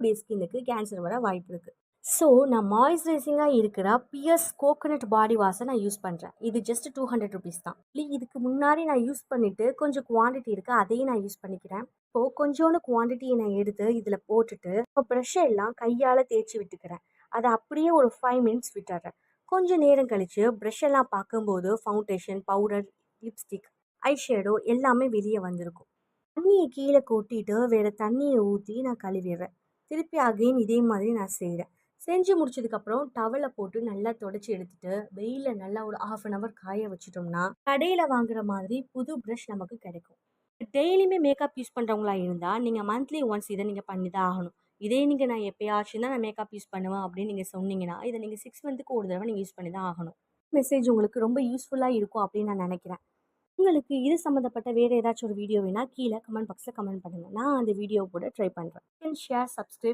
உடைய ஸ்கின்னுக்கு கேன்சர் வர வாய்ப்பு இருக்கு. ஸோ நான் மாய்ஸ்சரைசிங்கா இருக்கிற பியர்ஸ் கோகனட் பாடி வாஷை நான் யூஸ் பண்றேன். இது ஜஸ்ட் ₹200 தான். இதுக்கு முன்னாடி நான் யூஸ் பண்ணிட்டு கொஞ்சம் குவாண்டிட்டி இருக்கு. அதையும் நான் யூஸ் பண்ணிக்கிறேன். இப்போ கொஞ்சோண்டு குவாண்டிட்டியை நான் எடுத்து இதில் போட்டுட்டு இப்போ ப்ரஷ் எல்லாம் கையால் தேய்ச்சி விட்டுக்கிறேன். அதை அப்படியே ஒரு 5 மினிட்ஸ் விட்டுறேன். கொஞ்சம் நேரம் கழிச்சு ப்ரஷ் எல்லாம் பார்க்கும்போது foundation, powder, lipstick, eye shadow எல்லாமே வெளியே வந்திருக்கும். தண்ணியை கீழே கொட்டிட்டு வேற தண்ணியை ஊற்றி நான் கழுவிடுறேன். திருப்பி அகைன் இதே மாதிரி நான் செய்கிறேன். செஞ்சு முடிச்சதுக்கப்புறம் டவலை போட்டு நல்லா தொடச்சி எடுத்துட்டு வெயிலில் நல்லா ஒரு 1/2 அன் ஹவர் காய வச்சிட்டோம்னா கடையில் வாங்குற மாதிரி புது ப்ரஷ் நமக்கு கிடைக்கும். டெய்லியுமே மேக்கப் யூஸ் பண்ணுறவங்களா இருந்தால் நீங்கள் மந்த்லி ஒன்ஸ் இதை நீங்கள் பண்ணி தான் ஆகணும். இதே நீங்கள் நான் எப்பயாச்சும் தான் நான் மேக்கப் யூஸ் பண்ணுவேன் அப்படின்னு நீங்கள் சொன்னீங்கன்னா இதை நீங்கள் 6 மந்த்துக்கு ஒரு தடவை நீங்கள் யூஸ் பண்ணி தான் ஆகணும். மெசேஜ் உங்களுக்கு ரொம்ப யூஸ்ஃபுல்லாக இருக்கும் அப்படின்னு நான் நினைக்கிறேன். உங்களுக்கு இது சம்மந்தப்பட்ட வேறு ஏதாச்சும் ஒரு வீடியோ வேணால் கீழே கமெண்ட் பாக்ஸில் கமெண்ட் பண்ணுங்கள். நான் அந்த வீடியோ கூட ட்ரை பண்ணுறேன். Share, subscribe.